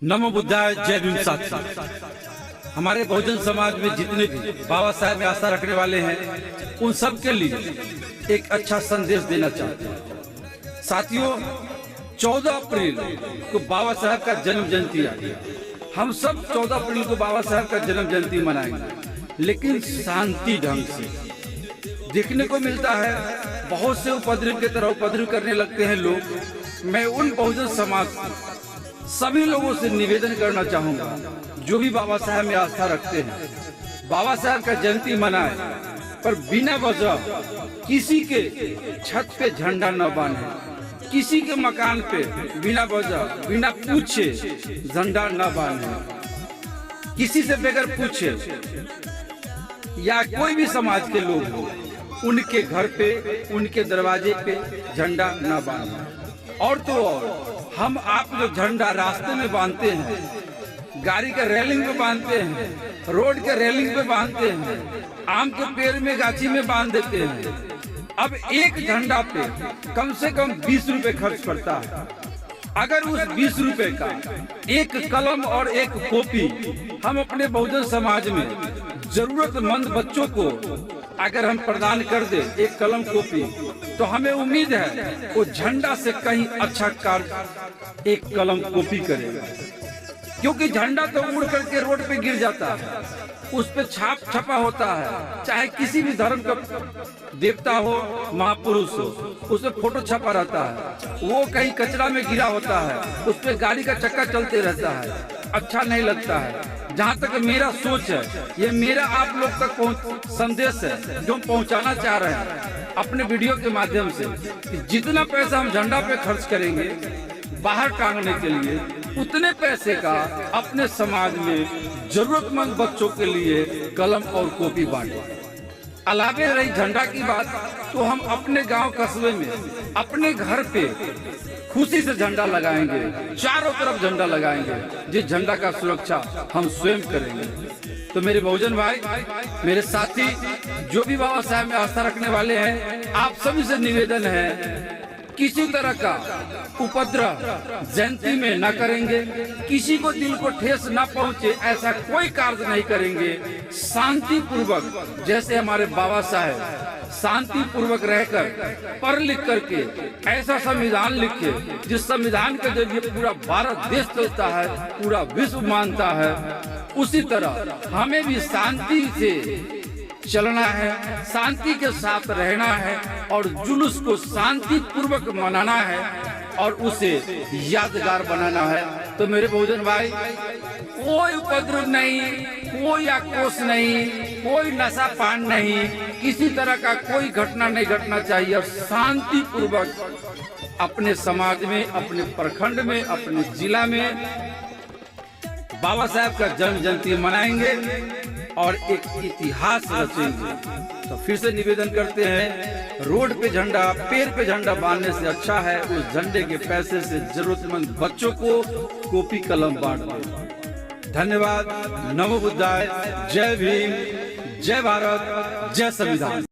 नमो बुद्धाय, जय भीम। साथी, हमारे बहुजन समाज में जितने भी बाबा साहेब में आस्था रखने वाले हैं, उन सब के लिए एक अच्छा संदेश देना चाहते हैं। साथियों, 14 अप्रैल को बाबा साहेब का जन्म जयंती आ गया। हम सब 14 अप्रैल को बाबा साहेब का जन्म जयंती मनाएंगे, लेकिन शांति ढंग से। देखने को मिलता है बहुत से उपद्रव की तरह उपद्रव करने लगते हैं लोग। मैं उन बहुजन समाज सभी लोगों से निवेदन करना चाहूंगा, जो भी बाबा साहेब में आस्था रखते हैं, बाबा साहेब का जयंती मनाए, पर बिना वजह किसी के छत पे झंडा न बांधे, किसी के मकान पे बिना वजह बिना पूछे झंडा न बांधे, किसी से बगैर पूछे, या कोई भी समाज के लोग हो उनके घर पे उनके दरवाजे पे झंडा न बांधे। और तो और हम आप जो झंडा रास्ते में बांधते हैं, गाड़ी के रेलिंग पे बांधते हैं, रोड के रेलिंग पे बांधते हैं, आम के पेड़ में गाछी में बांध देते हैं, अब एक झंडा पे कम से कम 20 रुपए खर्च पड़ता है। अगर उस 20 रुपए का एक कलम और एक कॉपी हम अपने बहुजन समाज में जरूरतमंद बच्चों को अगर हम प्रदान कर दे, एक कलम कॉपी, तो हमें उम्मीद है वो झंडा से कहीं अच्छा कार्य एक कलम कॉपी करेगा। क्योंकि झंडा तो उड़ करके रोड पे गिर जाता है, उस पे छाप छपा होता है, चाहे किसी भी धर्म का देवता हो, महापुरुष हो, उस पे फोटो छपा रहता है, वो कहीं कचरा में गिरा होता है, उस पे गाड़ी का चक्का चलते रहता है, अच्छा नहीं लगता है। जहाँ तक मेरा सोच है, ये मेरा आप लोग तक संदेश है जो हम पहुँचाना चाह रहे हैं अपने वीडियो के माध्यम से, कि जितना पैसा हम झंडा पे खर्च करेंगे बाहर टांगने के लिए, उतने पैसे का अपने समाज में जरूरतमंद बच्चों के लिए कलम और कॉपी बांटे। अलावे रही झंडा की बात, तो हम अपने गांव कस्बे में अपने घर पे खुशी से झंडा लगाएंगे, चारों तरफ झंडा लगाएंगे, जिस झंडा का सुरक्षा हम स्वयं करेंगे। तो मेरे बहुजन भाई, मेरे साथी, जो भी बाबा साहेब में आस्था रखने वाले हैं, आप सभी से निवेदन है, किसी तरह का उपद्रव जयंती में न करेंगे, किसी को दिल को ठेस न पहुंचे ऐसा कोई कार्य नहीं करेंगे। शांति पूर्वक, जैसे हमारे बाबा साहेब शांति पूर्वक रहकर पढ़ लिख करके ऐसा संविधान लिखे, जिस संविधान के जरिए पूरा भारत देश चलता है, पूरा विश्व मानता है, उसी तरह हमें भी शांति से चलना है, शांति के साथ रहना है और जुलूस को शांति पूर्वक मनाना है और उसे यादगार बनाना है। तो मेरे बहुजन भाई, कोई उपद्रव नहीं, कोई आक्रोश नहीं, कोई नशा पान नहीं, किसी तरह का कोई घटना नहीं घटना चाहिए, और शांति पूर्वक अपने समाज में, अपने प्रखंड में, अपने जिला में बाबा साहेब का जन्म जयंती मनाएंगे और एक इतिहास रचेंगे। तो फिर से निवेदन करते हैं, रोड पे झंडा, पेड़ पे झंडा बांधने से अच्छा है उस झंडे के पैसे से जरूरतमंद बच्चों को कॉपी कलम बांट दो। धन्यवाद। नमो बुद्धाय, जय भीम, जय भारत, जय संविधान।